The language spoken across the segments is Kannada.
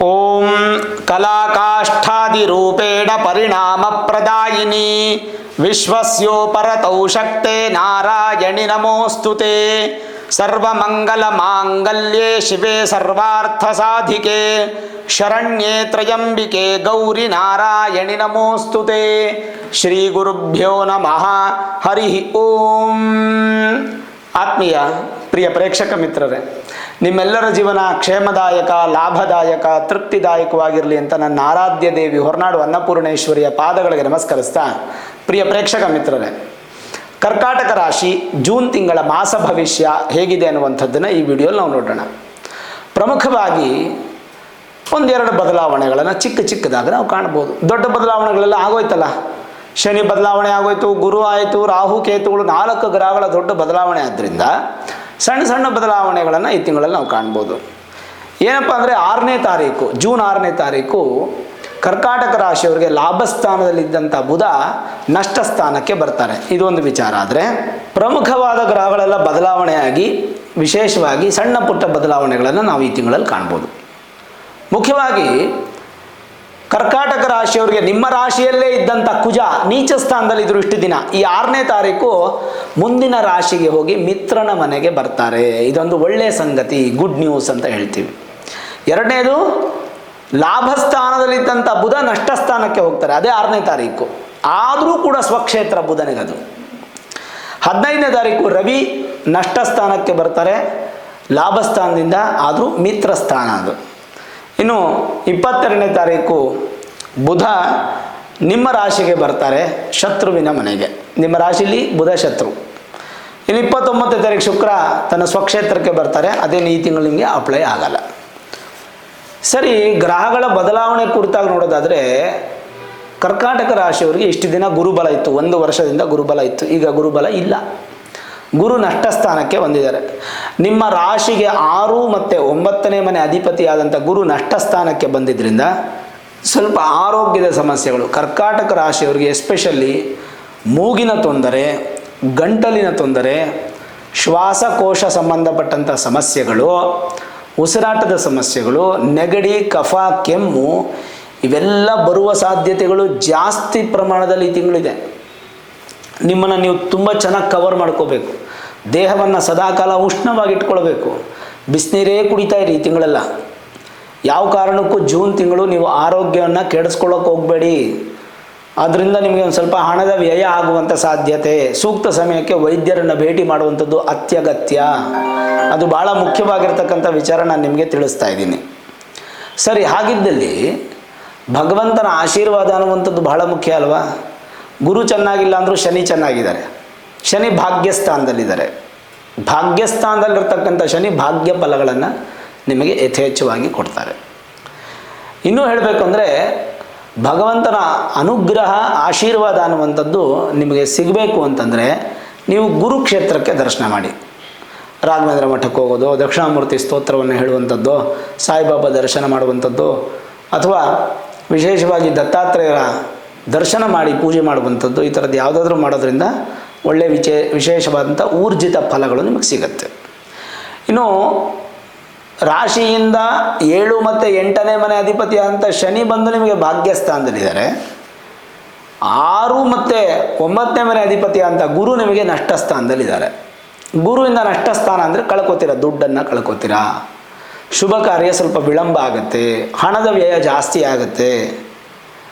ಓಂ ಕಲಾಕಾಷ್ಠಾದಿರೂಪೇಣ ಪರಿಣಾಮ ಪ್ರದಾಯಿನಿ ವಿಶ್ವಸ್ಯೋಪರತೌ ಶಕ್ತೆ ನಾರಾಯಣಿ ನಮೋಸ್ತುತೆ ಸರ್ವಮಂಗಲ ಮಾಂಗಲ್ಯೆ ಶಿವೆ ಸರ್ವಾರ್ಥ ಸಾಧಿಕೆ ಶರಣ್ಯೆ ತ್ರಯಂಬಿಕೆ ಗೌರಿ ನಾರಾಯಣಿ ನಮೋಸ್ತುತೆ ಶ್ರೀ ಗುರುಭ್ಯೋ ನಮಃ ಹರಿ ಓಂ. ಆತ್ಮೀಯ ಪ್ರಿಯ ಪ್ರೇಕ್ಷಕ ಮಿತ್ರರೇ, ನಿಮ್ಮೆಲ್ಲರ ಜೀವನ ಕ್ಷೇಮದಾಯಕ, ಲಾಭದಾಯಕ, ತೃಪ್ತಿದಾಯಕವಾಗಿರಲಿ ಅಂತ ನನ್ನ ಆರಾಧ್ಯ ದೇವಿ ಹೊರನಾಡು ಅನ್ನಪೂರ್ಣೇಶ್ವರಿಯ ಪಾದಗಳಿಗೆ ನಮಸ್ಕರಿಸ್ತಾ, ಪ್ರಿಯ ಪ್ರೇಕ್ಷಕ ಮಿತ್ರರೇ, ಕರ್ಕಾಟಕ ರಾಶಿ ಜೂನ್ ತಿಂಗಳ ಮಾಸ ಭವಿಷ್ಯ ಹೇಗಿದೆ ಅನ್ನುವಂಥದ್ದನ್ನು ಈ ವಿಡಿಯೋಲಿ ನಾವು ನೋಡೋಣ. ಪ್ರಮುಖವಾಗಿ ಒಂದೆರಡು ಬದಲಾವಣೆಗಳನ್ನು ಚಿಕ್ಕದಾಗಿ ನಾವು ಕಾಣ್ಬೋದು. ದೊಡ್ಡ ಬದಲಾವಣೆಗಳೆಲ್ಲ ಆಗೋಯ್ತಲ್ಲ, ಶನಿ ಬದಲಾವಣೆ ಆಗೋಯ್ತು, ಗುರು ಆಯಿತು, ರಾಹು ಕೇತುಗಳು 4 ಗ್ರಹಗಳ ದೊಡ್ಡ ಬದಲಾವಣೆ ಆದ್ದರಿಂದ ಸಣ್ಣ ಸಣ್ಣ ಬದಲಾವಣೆಗಳನ್ನು ಈ ತಿಂಗಳಲ್ಲಿ ನಾವು ಕಾಣ್ಬೋದು. ಏನಪ್ಪ ಅಂದರೆ 6ನೇ ತಾರೀಕು, ಜೂನ್ 6ನೇ ತಾರೀಕು ಕರ್ಕಾಟಕ ರಾಶಿಯವರಿಗೆ ಲಾಭಸ್ಥಾನದಲ್ಲಿದ್ದಂಥ ಬುಧ ನಷ್ಟ ಸ್ಥಾನಕ್ಕೆ ಬರ್ತಾರೆ. ಇದೊಂದು ವಿಚಾರ. ಆದರೆ ಪ್ರಮುಖವಾದ ಗ್ರಹಗಳೆಲ್ಲ ಬದಲಾವಣೆಯಾಗಿ ವಿಶೇಷವಾಗಿ ಸಣ್ಣ ಪುಟ್ಟ ಬದಲಾವಣೆಗಳನ್ನು ನಾವು ಈ ತಿಂಗಳಲ್ಲಿ ಕಾಣ್ಬೋದು. ಮುಖ್ಯವಾಗಿ ಕರ್ಕಾಟಕ ರಾಶಿಯವರಿಗೆ ನಿಮ್ಮ ರಾಶಿಯಲ್ಲೇ ಇದ್ದಂಥ ಕುಜ ನೀಚ ಸ್ಥಾನದಲ್ಲಿದ್ದರು ಇಷ್ಟು ದಿನ. ಈ 6ನೇ ತಾರೀಕು ಮುಂದಿನ ರಾಶಿಗೆ ಹೋಗಿ ಮಿತ್ರನ ಮನೆಗೆ ಬರ್ತಾರೆ. ಇದೊಂದು ಒಳ್ಳೆಯ ಸಂಗತಿ, ಗುಡ್ ನ್ಯೂಸ್ ಅಂತ ಹೇಳ್ತೀವಿ. ಎರಡನೇದು, ಲಾಭಸ್ಥಾನದಲ್ಲಿದ್ದಂಥ ಬುಧ ನಷ್ಟ ಸ್ಥಾನಕ್ಕೆ ಹೋಗ್ತಾರೆ, ಅದೇ 6ನೇ ತಾರೀಕು. ಆದರೂ ಕೂಡ ಸ್ವಕ್ಷೇತ್ರ ಬುಧನಿಗದು. 15ನೇ ತಾರೀಕು ರವಿ ನಷ್ಟ ಸ್ಥಾನಕ್ಕೆ ಬರ್ತಾರೆ, ಲಾಭಸ್ಥಾನದಿಂದ, ಆದರೂ ಮಿತ್ರ ಸ್ಥಾನ ಅದು. ಇನ್ನು 22ನೇ ತಾರೀಕು ಬುಧ ನಿಮ್ಮ ರಾಶಿಗೆ ಬರ್ತಾರೆ, ಶತ್ರುವಿನ ಮನೆಗೆ. ನಿಮ್ಮ ರಾಶಿಯಲ್ಲಿ ಬುಧ ಶತ್ರು. ಇನ್ನು 29ನೇ ತಾರೀಕು ಶುಕ್ರ ತನ್ನ ಸ್ವಕ್ಷೇತ್ರಕ್ಕೆ ಬರ್ತಾರೆ. ಅದೇನು ಈ ತಿಂಗಳು ನಿಮಗೆ ಅಪ್ಲೈ ಆಗಲ್ಲ. ಸರಿ, ಗ್ರಹಗಳ ಬದಲಾವಣೆ ಕುರಿತಾಗಿ ನೋಡೋದಾದರೆ ಕರ್ಕಾಟಕ ರಾಶಿಯವರಿಗೆ ಇಷ್ಟು ದಿನ ಗುರುಬಲ ಇತ್ತು, 1 ವರ್ಷದಿಂದ ಗುರುಬಲ ಇತ್ತು. ಈಗ ಗುರುಬಲ ಇಲ್ಲ, ಗುರು ನಷ್ಟ ಸ್ಥಾನಕ್ಕೆ ಬಂದಿದ್ದಾರೆ. ನಿಮ್ಮ ರಾಶಿಗೆ 6 ಮತ್ತು 9ನೇ ಮನೆ ಅಧಿಪತಿಯಾದಂಥ ಗುರು ನಷ್ಟ ಸ್ಥಾನಕ್ಕೆ ಬಂದಿದ್ದರಿಂದ ಸ್ವಲ್ಪ ಆರೋಗ್ಯದ ಸಮಸ್ಯೆಗಳು ಕರ್ಕಾಟಕ ರಾಶಿಯವರಿಗೆ, ಎಸ್ಪೆಷಲಿ ಮೂಗಿನ ತೊಂದರೆ, ಗಂಟಲಿನ ತೊಂದರೆ, ಶ್ವಾಸಕೋಶ ಸಂಬಂಧಪಟ್ಟಂಥ ಸಮಸ್ಯೆಗಳು, ಉಸಿರಾಟದ ಸಮಸ್ಯೆಗಳು, ನೆಗಡಿ, ಕಫ, ಕೆಮ್ಮು ಇವೆಲ್ಲ ಬರುವ ಸಾಧ್ಯತೆಗಳು ಜಾಸ್ತಿ ಪ್ರಮಾಣದಲ್ಲಿ ಈ ತಿಂಗಳಿದೆ. ನಿಮ್ಮನ್ನು ನೀವು ತುಂಬ ಚೆನ್ನಾಗಿ ಕವರ್ ಮಾಡ್ಕೋಬೇಕು. ದೇಹವನ್ನು ಸದಾಕಾಲ ಉಷ್ಣವಾಗಿ ಇಟ್ಕೊಳ್ಬೇಕು. ಬಿಸಿನೀರೇ ಕುಡಿತಾ ಇರಿ ಈ ತಿಂಗಳೆಲ್ಲ. ಯಾವ ಕಾರಣಕ್ಕೂ ಜೂನ್ ತಿಂಗಳು ನೀವು ಆರೋಗ್ಯವನ್ನು ಕೆಡಿಸ್ಕೊಳ್ಳೋಕೆ ಹೋಗಬೇಡಿ. ಆದ್ದರಿಂದ ನಿಮಗೆ ಒಂದು ಸ್ವಲ್ಪ ಹಣದ ವ್ಯಯ ಆಗುವಂಥ ಸಾಧ್ಯತೆ. ಸೂಕ್ತ ಸಮಯಕ್ಕೆ ವೈದ್ಯರನ್ನು ಭೇಟಿ ಮಾಡುವಂಥದ್ದು ಅತ್ಯಗತ್ಯ. ಅದು ಭಾಳ ಮುಖ್ಯವಾಗಿರ್ತಕ್ಕಂಥ ವಿಚಾರ ನಾನು ನಿಮಗೆ ತಿಳಿಸ್ತಾ ಇದ್ದೀನಿ. ಸರಿ, ಹಾಗಿದ್ದಲ್ಲಿ ಭಗವಂತನ ಆಶೀರ್ವಾದ ಅನ್ನುವಂಥದ್ದು ಬಹಳ ಮುಖ್ಯ ಅಲ್ವಾ? ಗುರು ಚೆನ್ನಾಗಿಲ್ಲ ಅಂದರೂ ಶನಿ ಚೆನ್ನಾಗಿದ್ದಾರೆ. ಶನಿ ಭಾಗ್ಯಸ್ಥಾನದಲ್ಲಿದ್ದಾರೆ. ಭಾಗ್ಯಸ್ಥಾನದಲ್ಲಿರ್ತಕ್ಕಂಥ ಶನಿ ಭಾಗ್ಯ ಫಲಗಳನ್ನು ನಿಮಗೆ ಯಥೇಚ್ಛವಾಗಿ ಕೊಡ್ತಾರೆ. ಇನ್ನೂ ಹೇಳಬೇಕು ಅಂದರೆ ಭಗವಂತನ ಅನುಗ್ರಹ, ಆಶೀರ್ವಾದ ಅನ್ನುವಂಥದ್ದು ನಿಮಗೆ ಸಿಗಬೇಕು ಅಂತಂದರೆ ನೀವು ಗುರುಕ್ಷೇತ್ರಕ್ಕೆ ದರ್ಶನ ಮಾಡಿ. ರಾಘವೇಂದ್ರ ಮಠಕ್ಕೆ ಹೋಗೋದು, ದಕ್ಷಿಣಾಮೂರ್ತಿ ಸ್ತೋತ್ರವನ್ನು ಹೇಳುವಂಥದ್ದು, ಸಾಯಿಬಾಬಾ ದರ್ಶನ ಮಾಡುವಂಥದ್ದು, ಅಥವಾ ವಿಶೇಷವಾಗಿ ದತ್ತಾತ್ರೇಯರ ದರ್ಶನ ಮಾಡಿ ಪೂಜೆ ಮಾಡುವಂಥದ್ದು, ಈ ಥರದ್ದು ಯಾವುದಾದ್ರೂ ಮಾಡೋದ್ರಿಂದ ಒಳ್ಳೆಯ ವಿಶೇಷವಾದಂಥ ಊರ್ಜಿತ ಫಲಗಳು ನಿಮಗೆ ಸಿಗುತ್ತೆ. ಇನ್ನು ರಾಶಿಯಿಂದ 7 ಮತ್ತು 8ನೇ ಮನೆ ಅಧಿಪತಿಯಾದಂಥ ಶನಿ ಬಂದು ನಿಮಗೆ ಭಾಗ್ಯಸ್ಥಾನದಲ್ಲಿದ್ದಾರೆ. 6 ಮತ್ತು 9ನೇ ಮನೆ ಅಧಿಪತಿಯಾದಂಥ ಗುರು ನಿಮಗೆ ನಷ್ಟ ಸ್ಥಾನದಲ್ಲಿದ್ದಾರೆ. ಗುರುವಿಂದ ನಷ್ಟ ಸ್ಥಾನ ಅಂದರೆ ಕಳ್ಕೊತೀರ, ದುಡ್ಡನ್ನು ಕಳ್ಕೊತೀರ, ಶುಭ ಕಾರ್ಯ ಸ್ವಲ್ಪ ವಿಳಂಬ ಆಗುತ್ತೆ, ಹಣದ ವ್ಯಯ ಜಾಸ್ತಿ ಆಗುತ್ತೆ.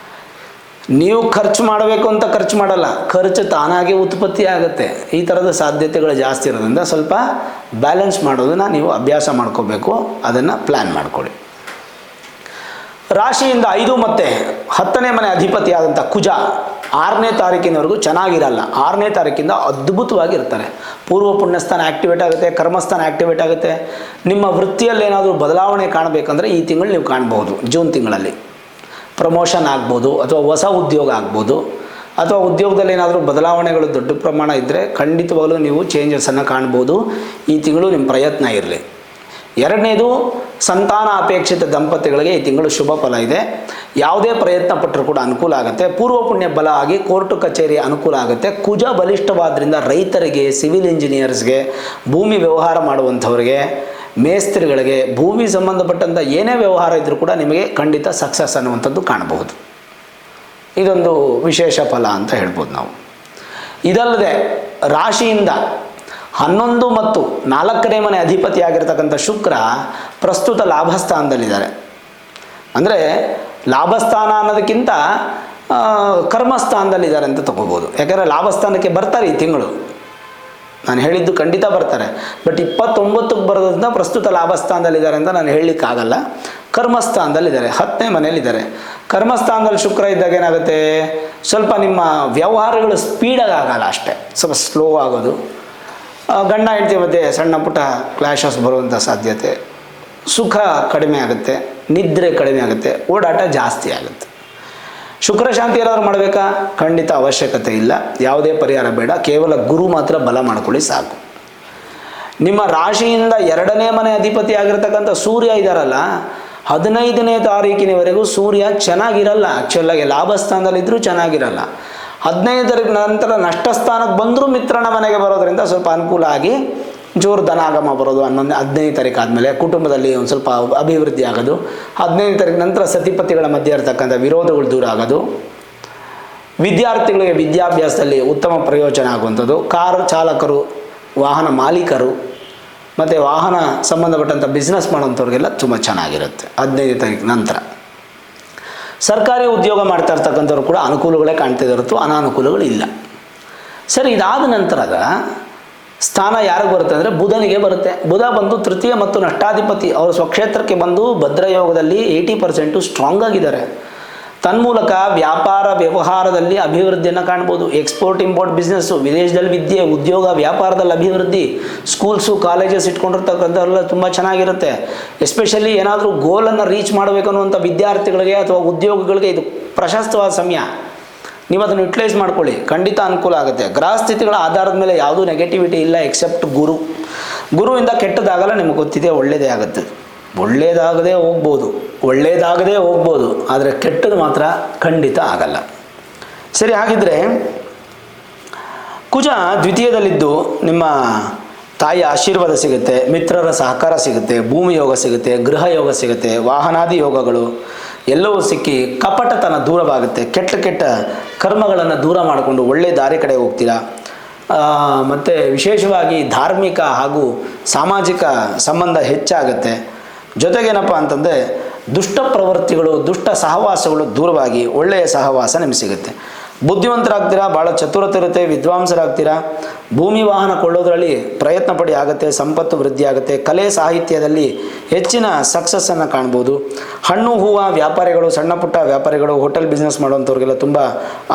ನೀವು ಖರ್ಚು ಮಾಡಬೇಕು ಅಂತ ಖರ್ಚು ಮಾಡಲ್ಲ, ಖರ್ಚು ತಾನಾಗೆ ಉತ್ಪತ್ತಿ ಆಗುತ್ತೆ. ಈ ಥರದ ಸಾಧ್ಯತೆಗಳು ಜಾಸ್ತಿ ಇರೋದ್ರಿಂದ ಸ್ವಲ್ಪ ಬ್ಯಾಲೆನ್ಸ್ ಮಾಡೋದನ್ನು ನೀವು ಅಭ್ಯಾಸ ಮಾಡ್ಕೋಬೇಕು. ಅದನ್ನು ಪ್ಲ್ಯಾನ್ ಮಾಡ್ಕೊಳ್ಳಿ. ರಾಶಿಯಿಂದ 5 ಮತ್ತು 10ನೇ ಮನೆ ಅಧಿಪತಿಯಾದಂಥ ಕುಜ 6ನೇ ತಾರೀಕಿನವರೆಗೂ ಚೆನ್ನಾಗಿರಲ್ಲ. 6ನೇ ತಾರೀಕಿಂದ ಅದ್ಭುತವಾಗಿರ್ತಾರೆ. ಪೂರ್ವ ಪುಣ್ಯಸ್ಥಾನ ಆ್ಯಕ್ಟಿವೇಟ್ ಆಗುತ್ತೆ, ಕರ್ಮಸ್ಥಾನ ಆ್ಯಕ್ಟಿವೇಟ್ ಆಗುತ್ತೆ. ನಿಮ್ಮ ವೃತ್ತಿಯಲ್ಲಿ ಏನಾದರೂ ಬದಲಾವಣೆ ಕಾಣಬೇಕಂದ್ರೆ ಈ ತಿಂಗಳು ನೀವು ಕಾಣ್ಬೋದು. ಜೂನ್ ತಿಂಗಳಲ್ಲಿ ಪ್ರಮೋಷನ್ ಆಗ್ಬೋದು, ಅಥವಾ ಹೊಸ ಉದ್ಯೋಗ ಆಗ್ಬೋದು, ಅಥವಾ ಉದ್ಯೋಗದಲ್ಲಿ ಏನಾದರೂ ಬದಲಾವಣೆಗಳು ದೊಡ್ಡ ಪ್ರಮಾಣ ಇದ್ದರೆ ಖಂಡಿತವಾಗಲೂ ನೀವು ಚೇಂಜಸನ್ನು ಕಾಣ್ಬೋದು. ಈ ತಿಂಗಳು ನಿಮ್ಮ ಪ್ರಯತ್ನ ಇರಲಿ. ಎರಡನೇದು, ಸಂತಾನ ಅಪೇಕ್ಷಿತ ದಂಪತಿಗಳಿಗೆ ಈ ತಿಂಗಳು ಶುಭ ಫಲ ಇದೆ. ಯಾವುದೇ ಪ್ರಯತ್ನ ಪಟ್ಟರೂ ಕೂಡ ಅನುಕೂಲ ಆಗುತ್ತೆ. ಪೂರ್ವ ಪುಣ್ಯ ಬಲ ಆಗಿ ಕೋರ್ಟು ಕಚೇರಿ ಅನುಕೂಲ ಆಗುತ್ತೆ. ಕುಜ ಬಲಿಷ್ಠವಾದ್ರಿಂದ ರೈತರಿಗೆ, ಸಿವಿಲ್ ಇಂಜಿನಿಯರ್ಸ್ಗೆ, ಭೂಮಿ ವ್ಯವಹಾರ ಮಾಡುವಂಥವ್ರಿಗೆ, ಮೇಸ್ತ್ರಿಗಳಿಗೆ, ಭೂಮಿ ಸಂಬಂಧಪಟ್ಟಂಥ ಏನೇ ವ್ಯವಹಾರ ಇದ್ದರೂ ಕೂಡ ನಿಮಗೆ ಖಂಡಿತ ಸಕ್ಸಸ್ ಅನ್ನುವಂಥದ್ದು ಕಾಣಬಹುದು. ಇದೊಂದು ವಿಶೇಷ ಫಲ ಅಂತ ಹೇಳ್ಬೋದು ನಾವು. ಇದಲ್ಲದೆ ರಾಶಿಯಿಂದ 11 ಮತ್ತು 4ನೇ ಮನೆ ಅಧಿಪತಿಯಾಗಿರ್ತಕ್ಕಂಥ ಶುಕ್ರ ಪ್ರಸ್ತುತ ಲಾಭಸ್ಥಾನದಲ್ಲಿದ್ದಾರೆ. ಅಂದರೆ ಲಾಭಸ್ಥಾನ ಅನ್ನೋದಕ್ಕಿಂತ ಕರ್ಮಸ್ಥಾನದಲ್ಲಿದ್ದಾರೆ ಅಂತ ತಗೋಬೋದು. ಯಾಕಂದರೆ ಲಾಭಸ್ಥಾನಕ್ಕೆ ಬರ್ತಾರೆ ಈ ತಿಂಗಳು, ನಾನು ಹೇಳಿದ್ದು ಖಂಡಿತ ಬರ್ತಾರೆ. ಬಟ್ 29ಕ್ಕೆ ಬರೋದ್ರಿಂದ ಪ್ರಸ್ತುತ ಲಾಭಸ್ಥಾನದಲ್ಲಿದ್ದಾರೆ ಅಂತ ನಾನು ಹೇಳಲಿಕ್ಕಾಗಲ್ಲ. ಕರ್ಮಸ್ಥಾನದಲ್ಲಿದ್ದಾರೆ, 10ನೇ ಮನೆಯಲ್ಲಿದ್ದಾರೆ. ಕರ್ಮಸ್ಥಾನದಲ್ಲಿ ಶುಕ್ರ ಇದ್ದಾಗ ಏನಾಗುತ್ತೆ, ಸ್ವಲ್ಪ ನಿಮ್ಮ ವ್ಯವಹಾರಗಳು ಸ್ಪೀಡಾಗಿ ಆಗಲ್ಲ, ಅಷ್ಟೇ ಸ್ವಲ್ಪ ಸ್ಲೋ ಆಗೋದು. ಗಂಡ ಹೆಂಡತಿ ಮಧ್ಯೆ ಸಣ್ಣ ಪುಟ್ಟ ಕ್ಲಾಶಸ್ ಬರುವಂಥ ಸಾಧ್ಯತೆ, ಸುಖ ಕಡಿಮೆ ಆಗುತ್ತೆ, ನಿದ್ರೆ ಕಡಿಮೆ ಆಗುತ್ತೆ, ಓಡಾಟ ಜಾಸ್ತಿ ಆಗುತ್ತೆ. ಶುಕ್ರ ಶಾಂತಿ ಏನಾದರೂ ಮಾಡಬೇಕಾ? ಖಂಡಿತ ಅವಶ್ಯಕತೆ ಇಲ್ಲ, ಯಾವುದೇ ಪರಿಹಾರ ಬೇಡ, ಕೇವಲ ಗುರು ಮಾತ್ರ ಬಲ ಮಾಡ್ಕೊಳ್ಳಿ ಸಾಕು. ನಿಮ್ಮ ರಾಶಿಯಿಂದ 2ನೇ ಮನೆ ಅಧಿಪತಿ ಆಗಿರ್ತಕ್ಕಂಥ ಸೂರ್ಯ ಇದ್ದಾರಲ್ಲ, 15ನೇ ತಾರೀಕಿನವರೆಗೂ ಸೂರ್ಯ ಚೆನ್ನಾಗಿರಲ್ಲ. ಆ್ಯಕ್ಚುಲಾಗಿ ಲಾಭಸ್ಥಾನದಲ್ಲಿದ್ದರೂ ಚೆನ್ನಾಗಿರಲ್ಲ. 15ನೇ ತಾರೀಕು ನಂತರ ನಷ್ಟ ಸ್ಥಾನಕ್ಕೆ ಬಂದರೂ ಮಿತ್ರನ ಮನೆಗೆ ಬರೋದರಿಂದ ಸ್ವಲ್ಪ ಅನುಕೂಲ ಆಗಿ ಜೋರು ಧನಾಗಮ ಬರೋದು. 15ನೇ ತಾರೀಕು ಆದಮೇಲೆ ಕುಟುಂಬದಲ್ಲಿ ಒಂದು ಸ್ವಲ್ಪ ಅಭಿವೃದ್ಧಿ ಆಗೋದು. 15ನೇ ತಾರೀಕು ನಂತರ ಸತಿಪತಿಗಳ ಮಧ್ಯೆ ಇರತಕ್ಕಂಥ ವಿರೋಧಗಳು ದೂರ ಆಗೋದು. ವಿದ್ಯಾರ್ಥಿಗಳಿಗೆ ವಿದ್ಯಾಭ್ಯಾಸದಲ್ಲಿ ಉತ್ತಮ ಪ್ರಯೋಜನ ಆಗುವಂಥದ್ದು. ಕಾರು ಚಾಲಕರು, ವಾಹನ ಮಾಲೀಕರು ಮತ್ತು ವಾಹನ ಸಂಬಂಧಪಟ್ಟಂಥ ಬಿಸ್ನೆಸ್ ಮಾಡೋಂಥವ್ರಿಗೆಲ್ಲ ತುಂಬ ಚೆನ್ನಾಗಿರುತ್ತೆ 15ನೇ ತಾರೀಕು ನಂತರ. ಸರ್ಕಾರಿ ಉದ್ಯೋಗ ಮಾಡ್ತಾ ಇರ್ತಕ್ಕಂಥವ್ರು ಕೂಡ ಅನುಕೂಲಗಳೇ ಕಾಣ್ತಿದೆ ಹೊರತು ಅನಾನುಕೂಲಗಳು ಇಲ್ಲ. ಸರಿ, ಇದಾದ ನಂತರದ ಸ್ಥಾನ ಯಾರಿಗೆ ಬರುತ್ತೆ ಅಂದರೆ ಬುಧನಿಗೆ ಬರುತ್ತೆ. ಬುಧ ಬಂದು 3ಯ ಮತ್ತು ನಷ್ಟಾಧಿಪತಿ, ಅವರು ಸ್ವಕ್ಷೇತ್ರಕ್ಕೆ ಬಂದು ಭದ್ರಯೋಗದಲ್ಲಿ 80% ಸ್ಟ್ರಾಂಗ್ ಆಗಿದ್ದಾರೆ. ತನ್ಮೂಲಕ ವ್ಯಾಪಾರ ವ್ಯವಹಾರದಲ್ಲಿ ಅಭಿವೃದ್ಧಿಯನ್ನು ಕಾಣ್ಬೋದು. ಎಕ್ಸ್ಪೋರ್ಟ್ ಇಂಪೋರ್ಟ್ ಬಿಸ್ನೆಸ್ಸು, ವಿದೇಶದಲ್ಲಿ ವಿದ್ಯೆ, ಉದ್ಯೋಗ, ವ್ಯಾಪಾರದಲ್ಲಿ ಅಭಿವೃದ್ಧಿ, ಸ್ಕೂಲ್ಸು ಕಾಲೇಜಸ್ ಇಟ್ಕೊಂಡಿರ್ತಕ್ಕಂಥವ್ರೆಲ್ಲ ತುಂಬ ಚೆನ್ನಾಗಿರುತ್ತೆ. ಎಸ್ಪೆಷಲಿ ಏನಾದರೂ ಗೋಲನ್ನು ರೀಚ್ ಮಾಡಬೇಕು ಅನ್ನುವಂಥ ವಿದ್ಯಾರ್ಥಿಗಳಿಗೆ ಅಥವಾ ಉದ್ಯೋಗಿಗಳಿಗೆ ಇದು ಪ್ರಶಸ್ತವಾದ ಸಮಯ. ನೀವು ಅದನ್ನು ಯುಟಿಲೈಸ್ ಮಾಡ್ಕೊಳ್ಳಿ, ಖಂಡಿತ ಅನುಕೂಲ ಆಗುತ್ತೆ. ಗ್ರಹಸ್ಥಿತಿಗಳ ಆಧಾರದ ಮೇಲೆ ಯಾವುದೂ ನೆಗೆಟಿವಿಟಿ ಇಲ್ಲ ಎಕ್ಸೆಪ್ಟ್ ಗುರುವಿಂದ ಕೆಟ್ಟದಾಗಲ್ಲ, ನಿಮಗೆ ಗೊತ್ತಿದೆ, ಒಳ್ಳೆಯದೇ ಆಗುತ್ತೆ. ಒಳ್ಳೆಯದಾಗದೇ ಹೋಗ್ಬೋದು, ಆದರೆ ಕೆಟ್ಟದ್ದು ಮಾತ್ರ ಖಂಡಿತ ಆಗಲ್ಲ. ಸರಿ, ಹಾಗಿದ್ರೆ ಕುಜ ದ್ವಿತೀಯದಲ್ಲಿದ್ದು ನಿಮ್ಮ ತಾಯಿಯ ಆಶೀರ್ವಾದ ಸಿಗುತ್ತೆ, ಮಿತ್ರರ ಸಹಕಾರ ಸಿಗುತ್ತೆ, ಭೂಮಿ ಯೋಗ ಸಿಗುತ್ತೆ, ಗೃಹ ಯೋಗ ಸಿಗುತ್ತೆ, ವಾಹನಾದಿ ಯೋಗಗಳು ಎಲ್ಲವೂ ಸಿಕ್ಕಿ ಕಪಟತನ ದೂರವಾಗುತ್ತೆ. ಕೆಟ್ಟ ಕರ್ಮಗಳನ್ನು ದೂರ ಮಾಡಿಕೊಂಡು ಒಳ್ಳೆಯ ದಾರಿ ಕಡೆ ಹೋಗ್ತೀರಾ. ಮತ್ತು ವಿಶೇಷವಾಗಿ ಧಾರ್ಮಿಕ ಹಾಗೂ ಸಾಮಾಜಿಕ ಸಂಬಂಧ ಹೆಚ್ಚಾಗುತ್ತೆ. ಜೊತೆಗೇನಪ್ಪ ಅಂತಂದರೆ ದುಷ್ಟ ಪ್ರವೃತ್ತಿಗಳು, ದುಷ್ಟ ಸಹವಾಸಗಳು ದೂರವಾಗಿ ಒಳ್ಳೆಯ ಸಹವಾಸ ನಿಮಗೆ ಸಿಗುತ್ತೆ. ಬುದ್ಧಿವಂತರಾಗ್ತೀರಾ, ಭಾಳ ಚತುರತೆ ಇರುತ್ತೆ, ವಿದ್ವಾಂಸರಾಗ್ತೀರಾ. ಭೂಮಿ ವಾಹನ ಕೊಳ್ಳೋದ್ರಲ್ಲಿ ಪ್ರಯತ್ನ ಪಡಿ ಆಗುತ್ತೆ, ಸಂಪತ್ತು ವೃದ್ಧಿ ಆಗುತ್ತೆ. ಕಲೆ ಸಾಹಿತ್ಯದಲ್ಲಿ ಹೆಚ್ಚಿನ ಸಕ್ಸಸ್ಸನ್ನು ಕಾಣ್ಬೋದು. ಹಣ್ಣು ಹೂವು ವ್ಯಾಪಾರಿಗಳು, ಸಣ್ಣ ಪುಟ್ಟ ವ್ಯಾಪಾರಿಗಳು, ಹೋಟೆಲ್ ಬಿಸ್ನೆಸ್ ಮಾಡುವಂಥವ್ರಿಗೆಲ್ಲ ತುಂಬ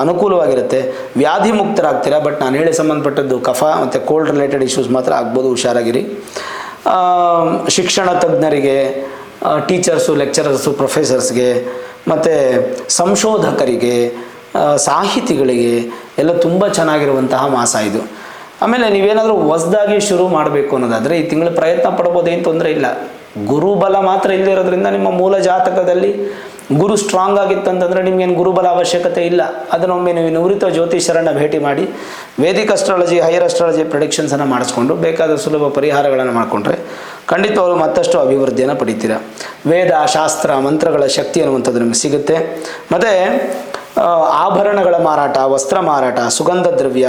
ಅನುಕೂಲವಾಗಿರುತ್ತೆ. ವ್ಯಾಧಿ ಮುಕ್ತರಾಗ್ತೀರಾ. ಬಟ್ ನಾನು ಹೇಳಿ ಸಂಬಂಧಪಟ್ಟದ್ದು ಕಫ ಮತ್ತು ಕೋಲ್ಡ್ ರಿಲೇಟೆಡ್ ಇಶ್ಯೂಸ್ ಮಾತ್ರ ಆಗ್ಬೋದು, ಹುಷಾರಾಗಿರಿ. ಶಿಕ್ಷಣ ತಜ್ಞರಿಗೆ, ಟೀಚರ್ಸು, ಲೆಕ್ಚರರ್ಸು, ಪ್ರೊಫೆಸರ್ಸ್ಗೆ ಮತ್ತು ಸಂಶೋಧಕರಿಗೆ, ಸಾಹಿತಿಗಳಿಗೆ ಎಲ್ಲ ತುಂಬ ಚೆನ್ನಾಗಿರುವಂತಹ ಮಾಸ ಇದು. ಆಮೇಲೆ ನೀವೇನಾದರೂ ಹೊಸದಾಗಿ ಶುರು ಮಾಡಬೇಕು ಅನ್ನೋದಾದರೆ ಈ ತಿಂಗಳು ಪ್ರಯತ್ನ ಪಡ್ಬೋದೇನು ತೊಂದರೆ ಇಲ್ಲ. ಗುರುಬಲ ಮಾತ್ರ ಇಲ್ಲದಿರೋದ್ರಿಂದ ನಿಮ್ಮ ಮೂಲ ಜಾತಕದಲ್ಲಿ ಗುರು ಸ್ಟ್ರಾಂಗ್ ಆಗಿತ್ತಂತಂದರೆ ನಿಮಗೇನು ಗುರುಬಲ ಅವಶ್ಯಕತೆ ಇಲ್ಲ. ಅದನ್ನೊಮ್ಮೆ ನೀವು ನುರಿತ ಜ್ಯೋತಿಷರನ್ನು ಭೇಟಿ ಮಾಡಿ ವೇದಿಕ್ ಅಸ್ಟ್ರಾಲಜಿ, ಹೈಯರ್ ಅಸ್ಟ್ರಾಲಜಿ ಪ್ರೆಡಿಕ್ಷನ್ಸನ್ನು ಮಾಡಿಸ್ಕೊಂಡು ಬೇಕಾದ ಸುಲಭ ಪರಿಹಾರಗಳನ್ನು ಮಾಡಿಕೊಂಡ್ರೆ ಖಂಡಿತವಾಗ್ಲೂ ಮತ್ತಷ್ಟು ಅಭಿವೃದ್ಧಿಯನ್ನು ಪಡಿತೀರ. ವೇದ, ಶಾಸ್ತ್ರ, ಮಂತ್ರಗಳ ಶಕ್ತಿ ಅನ್ನುವಂಥದ್ದು ನಿಮಗೆ ಸಿಗುತ್ತೆ. ಮತ್ತು ಆಭರಣಗಳ ಮಾರಾಟ, ವಸ್ತ್ರ ಮಾರಾಟ, ಸುಗಂಧ ದ್ರವ್ಯ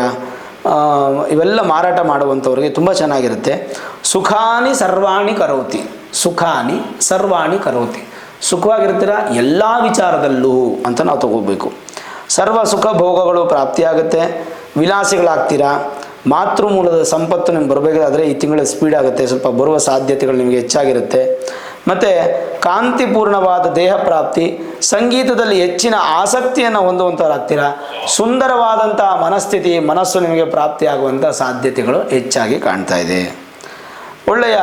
ಇವೆಲ್ಲ ಮಾರಾಟ ಮಾಡುವಂಥವ್ರಿಗೆ ತುಂಬ ಚೆನ್ನಾಗಿರುತ್ತೆ. ಸುಖಾನಿ ಸರ್ವಾಣಿ ಕರೋತಿ, ಸುಖಾನಿ ಸರ್ವಾಣಿ ಕರೋತಿ, ಸುಖವಾಗಿರ್ತೀರ ಎಲ್ಲ ವಿಚಾರದಲ್ಲೂ ಅಂತ ನಾವು ತಗೋಬೇಕು. ಸರ್ವ ಸುಖ ಭೋಗಗಳು ಪ್ರಾಪ್ತಿಯಾಗುತ್ತೆ, ವಿಲಾಸಿಗಳಾಗ್ತೀರಾ. ಮಾತೃಮೂಲದ ಸಂಪತ್ತು ನಿಮ್ಗೆ ಬರಬೇಕಾದ್ರೆ ಈ ತಿಂಗಳ ಸ್ಪೀಡ್ ಆಗುತ್ತೆ, ಸ್ವಲ್ಪ ಬರುವ ಸಾಧ್ಯತೆಗಳು ನಿಮಗೆ ಹೆಚ್ಚಾಗಿರುತ್ತೆ. ಮತ್ತು ಕಾಂತಿಪೂರ್ಣವಾದ ದೇಹ ಪ್ರಾಪ್ತಿ, ಸಂಗೀತದಲ್ಲಿ ಹೆಚ್ಚಿನ ಆಸಕ್ತಿಯನ್ನು ಹೊಂದುವಂಥವ್ರಾಗ್ತೀರಾ. ಸುಂದರವಾದಂಥ ಮನಸ್ಥಿತಿ, ಮನಸ್ಸು ನಿಮಗೆ ಪ್ರಾಪ್ತಿಯಾಗುವಂಥ ಸಾಧ್ಯತೆಗಳು ಹೆಚ್ಚಾಗಿ ಕಾಣ್ತಾ ಇದೆ. ಒಳ್ಳೆಯ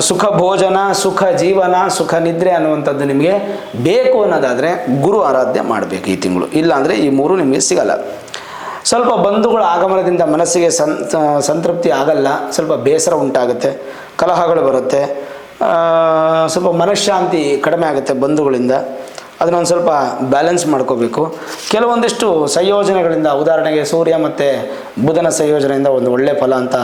ಸುಖ ಭೋಜನ, ಸುಖ ಜೀವನ, ಸುಖ ನಿದ್ರೆ ಅನ್ನುವಂಥದ್ದು ನಿಮಗೆ ಬೇಕು ಅನ್ನೋದಾದರೆ ಗುರು ಆರಾಧನೆ ಮಾಡಬೇಕು ಈ ತಿಂಗಳು. ಇಲ್ಲಾಂದರೆ ಈ ಮೂರು ನಿಮಗೆ ಸಿಗಲ್ಲ. ಸ್ವಲ್ಪ ಬಂಧುಗಳ ಆಗಮನದಿಂದ ಮನಸ್ಸಿಗೆ ಸಂತೃಪ್ತಿ ಆಗಲ್ಲ, ಸ್ವಲ್ಪ ಬೇಸರ ಉಂಟಾಗುತ್ತೆ, ಕಲಹಗಳು ಬರುತ್ತೆ, ಸ್ವಲ್ಪ ಮನಃಶಾಂತಿ ಕಡಿಮೆ ಆಗುತ್ತೆ ಬಂಧುಗಳಿಂದ. ಅದನ್ನೊಂದು ಸ್ವಲ್ಪ ಬ್ಯಾಲೆನ್ಸ್ ಮಾಡ್ಕೋಬೇಕು. ಕೆಲವೊಂದಿಷ್ಟು ಸಂಯೋಜನೆಗಳಿಂದ, ಉದಾಹರಣೆಗೆ ಸೂರ್ಯ ಮತ್ತು ಬುಧನ ಸಂಯೋಜನೆಯಿಂದ ಒಂದು ಒಳ್ಳೆಯ ಫಲ ಅಂತ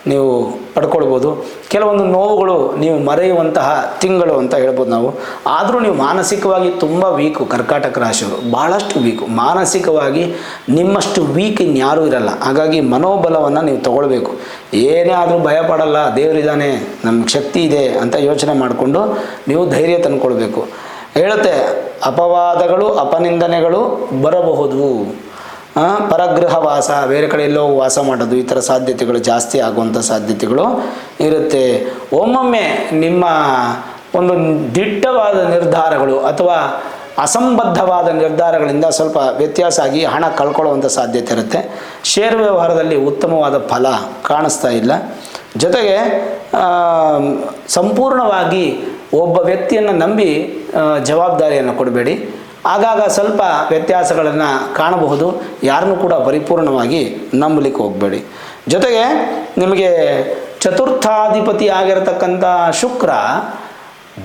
ನೀವು ಪಡ್ಕೊಳ್ಬೋದು. ಕೆಲವೊಂದು ನೋವುಗಳು ನೀವು ಮರೆಯುವಂತಹ ತಿಂಗಳು ಅಂತ ಹೇಳ್ಬೋದು ನಾವು. ಆದರೂ ನೀವು ಮಾನಸಿಕವಾಗಿ ತುಂಬ ವೀಕು, ಕರ್ಕಾಟಕ ರಾಶಿಯವರು ಭಾಳಷ್ಟು ವೀಕು. ಮಾನಸಿಕವಾಗಿ ನಿಮ್ಮಷ್ಟು ವೀಕ್ ಇನ್ಯಾರೂ ಇರಲ್ಲ. ಹಾಗಾಗಿ ಮನೋಬಲವನ್ನು ನೀವು ತಗೊಳ್ಬೇಕು. ಏನೇ ಆದರೂ ಭಯಪಡಲ್ಲ, ದೇವರಿದ್ದಾನೆ, ನಮ್ಗೆ ಶಕ್ತಿ ಇದೆ ಅಂತ ಯೋಚನೆ ಮಾಡಿಕೊಂಡು ನೀವು ಧೈರ್ಯ ತಂದುಕೊಳ್ಬೇಕು. ಹೇಳುತ್ತೆ, ಅಪವಾದಗಳು ಅಪನಿಂದನೆಗಳು ಬರಬಹುದು, ಪರಗೃಹ ವಾಸ, ಬೇರೆ ಕಡೆ ಎಲ್ಲೋ ವಾಸ ಮಾಡೋದು, ಈ ಥರ ಸಾಧ್ಯತೆಗಳು ಜಾಸ್ತಿ ಆಗುವಂಥ ಸಾಧ್ಯತೆಗಳು ಇರುತ್ತೆ. ಒಮ್ಮೊಮ್ಮೆ ನಿಮ್ಮ ಒಂದು ದಿಟ್ಟವಾದ ನಿರ್ಧಾರಗಳು ಅಥವಾ ಅಸಂಬದ್ಧವಾದ ನಿರ್ಧಾರಗಳಿಂದ ಸ್ವಲ್ಪ ವ್ಯತ್ಯಾಸ ಆಗಿ ಹಣ ಕಳ್ಕೊಳ್ಳುವಂಥ ಸಾಧ್ಯತೆ ಇರುತ್ತೆ. ಷೇರು ವ್ಯವಹಾರದಲ್ಲಿ ಉತ್ತಮವಾದ ಫಲ ಕಾಣಿಸ್ತಾ ಇಲ್ಲ. ಜೊತೆಗೆ ಸಂಪೂರ್ಣವಾಗಿ ಒಬ್ಬ ವ್ಯಕ್ತಿಯನ್ನು ನಂಬಿ ಜವಾಬ್ದಾರಿಯನ್ನು ಕೊಡಬೇಡಿ. ಆಗಾಗ ಸ್ವಲ್ಪ ವ್ಯತ್ಯಾಸಗಳನ್ನು ಕಾಣಬಹುದು. ಯಾರನ್ನೂ ಕೂಡ ಪರಿಪೂರ್ಣವಾಗಿ ನಂಬಲಿಕ್ಕೆ ಹೋಗಬೇಡಿ. ಜೊತೆಗೆ ನಿಮಗೆ ಚತುರ್ಥಾಧಿಪತಿ ಆಗಿರತಕ್ಕಂಥ ಶುಕ್ರ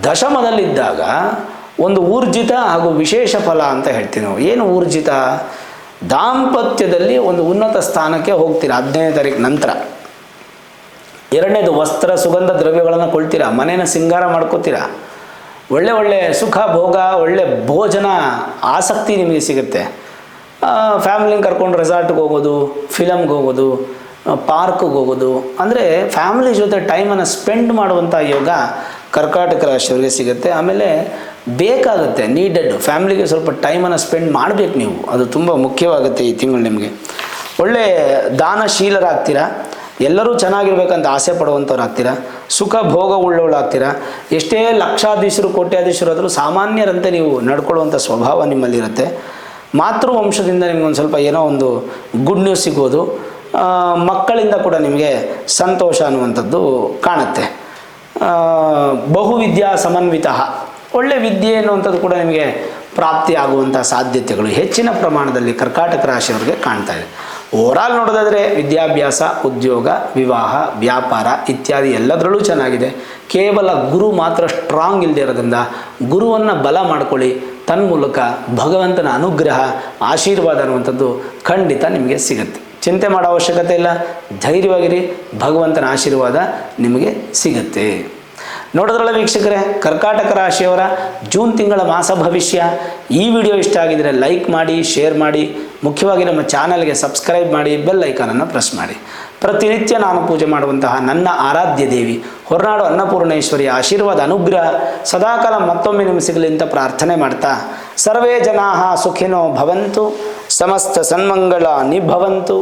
ದಶಮದಲ್ಲಿದ್ದಾಗ ಒಂದು ಊರ್ಜಿತ ಹಾಗೂ ವಿಶೇಷ ಫಲ ಅಂತ ಹೇಳ್ತೀವಿ ನಾವು. ಏನು ಊರ್ಜಿತ? ದಾಂಪತ್ಯದಲ್ಲಿ ಒಂದು ಉನ್ನತ ಸ್ಥಾನಕ್ಕೆ ಹೋಗ್ತೀರಾ 15ನೇ ತಾರೀಕು ನಂತರ. ಎರಡನೇದು, ವಸ್ತ್ರ ಸುಗಂಧ ದ್ರವ್ಯಗಳನ್ನು ಕೊಳ್ತೀರಾ, ಮನೇನ ಸಿಂಗಾರ ಮಾಡ್ಕೋತೀರಾ, ಒಳ್ಳೆ ಒಳ್ಳೆ ಸುಖ ಭೋಗ, ಒಳ್ಳೆ ಭೋಜನ ಆಸಕ್ತಿ ನಿಮಗೆ ಸಿಗುತ್ತೆ. ಫ್ಯಾಮಿಲಿನ ಕರ್ಕೊಂಡು ರೆಸಾರ್ಟ್ಗೆ ಹೋಗೋದು, ಫಿಲಮ್ಗೆ ಹೋಗೋದು, ಪಾರ್ಕ್ಗೆ ಹೋಗೋದು, ಅಂದರೆ ಫ್ಯಾಮಿಲಿ ಜೊತೆ ಟೈಮನ್ನು ಸ್ಪೆಂಡ್ ಮಾಡುವಂಥ ಯೋಗ ಕರ್ಕಾಟಕ ರಾಶಿಯವರಿಗೆ ಸಿಗುತ್ತೆ. ಆಮೇಲೆ ಬೇಕಾಗುತ್ತೆ, ನೀಡೆಡ್, ಫ್ಯಾಮಿಲಿಗೆ ಸ್ವಲ್ಪ ಟೈಮನ್ನು ಸ್ಪೆಂಡ್ ಮಾಡಬೇಕು ನೀವು. ಅದು ತುಂಬ ಮುಖ್ಯವಾಗುತ್ತೆ ಈ ತಿಂಗಳು ನಿಮಗೆ. ಒಳ್ಳೆ ದಾನಶೀಲರಾಗ್ತೀರಾ, ಎಲ್ಲರೂ ಚೆನ್ನಾಗಿರ್ಬೇಕಂತ ಆಸೆ ಪಡುವಂಥವ್ರಾಗ್ತೀರಾ, ಸುಖ ಭೋಗ ಉಳ್ಳವಳಾಗ್ತೀರಾ. ಎಷ್ಟೇ ಲಕ್ಷಾಧೀಶರು ಕೋಟ್ಯಾಧೀಶರು ಆದರೂ ಸಾಮಾನ್ಯರಂತೆ ನೀವು ನಡ್ಕೊಳ್ಳುವಂಥ ಸ್ವಭಾವ ನಿಮ್ಮಲ್ಲಿರುತ್ತೆ. ಮಾತೃವಂಶದಿಂದ ನಿಮಗೊಂದು ಸ್ವಲ್ಪ ಏನೋ ಒಂದು ಗುಡ್ ನ್ಯೂಸ್ ಸಿಗೋದು, ಮಕ್ಕಳಿಂದ ಕೂಡ ನಿಮಗೆ ಸಂತೋಷ ಅನ್ನುವಂಥದ್ದು ಕಾಣುತ್ತೆ. ಬಹುವಿದ್ಯಾ ಸಮನ್ವಿತ, ಒಳ್ಳೆ ವಿದ್ಯೆ ಅನ್ನುವಂಥದ್ದು ಕೂಡ ನಿಮಗೆ ಪ್ರಾಪ್ತಿ ಆಗುವಂಥ ಸಾಧ್ಯತೆಗಳು ಹೆಚ್ಚಿನ ಪ್ರಮಾಣದಲ್ಲಿ ಕರ್ಕಾಟಕ ರಾಶಿಯವರಿಗೆ ಕಾಣ್ತಾ ಇದೆ. ಓವರಾಲ್ ನೋಡೋದಾದರೆ ವಿದ್ಯಾಭ್ಯಾಸ, ಉದ್ಯೋಗ, ವಿವಾಹ, ವ್ಯಾಪಾರ ಇತ್ಯಾದಿ ಎಲ್ಲದರಲ್ಲೂ ಚೆನ್ನಾಗಿದೆ. ಕೇವಲ ಗುರು ಮಾತ್ರ ಸ್ಟ್ರಾಂಗ್ ಇಲ್ಲದೆ ಇರೋದ್ರಿಂದ ಗುರುವನ್ನು ಬಲ ಮಾಡ್ಕೊಳ್ಳಿ. ತನ್ಮೂಲಕ ಭಗವಂತನ ಅನುಗ್ರಹ, ಆಶೀರ್ವಾದ ಅನ್ನುವಂಥದ್ದು ಖಂಡಿತ ನಿಮಗೆ ಸಿಗುತ್ತೆ. ಚಿಂತೆ ಮಾಡೋ ಅವಶ್ಯಕತೆ ಇಲ್ಲ, ಧೈರ್ಯವಾಗಿರಿ, ಭಗವಂತನ ಆಶೀರ್ವಾದ ನಿಮಗೆ ಸಿಗುತ್ತೆ. ನೋಡಿದ್ರಲ್ಲ ವೀಕ್ಷಕರೇ, ಕರ್ಕಾಟಕ ರಾಶಿಯವರ ಜೂನ್ ತಿಂಗಳ ಮಾಸ ಭವಿಷ್ಯ. ಈ ವಿಡಿಯೋ ಇಷ್ಟ ಆಗಿದರೆ ಲೈಕ್ ಮಾಡಿ, ಶೇರ್ ಮಾಡಿ, ಮುಖ್ಯವಾಗಿ ನಮ್ಮ ಚಾನಲ್ಗೆ ಸಬ್ಸ್ಕ್ರೈಬ್ ಮಾಡಿ, ಬೆಲ್ ಐಕಾನನ್ನು ಪ್ರೆಸ್ ಮಾಡಿ. ಪ್ರತಿನಿತ್ಯ ನಾನು ಪೂಜೆ ಮಾಡುವಂತಹ ನನ್ನ ಆರಾಧ್ಯ ದೇವಿ ಹೊರನಾಡು ಅನ್ನಪೂರ್ಣೇಶ್ವರಿಯ ಆಶೀರ್ವಾದ ಅನುಗ್ರಹ ಸದಾಕಾಲ ಮತ್ತೊಮ್ಮೆ ನಿಮಗೆ ಸಿಗಲಿ ಅಂತ ಪ್ರಾರ್ಥನೆ ಮಾಡ್ತಾ, ಸರ್ವೇ ಜನಾಃ ಸುಖಿನೋ ಭವಂತು, ಸಮಸ್ತ ಸನ್ಮಂಗಳಾನಿ ಭವಂತು.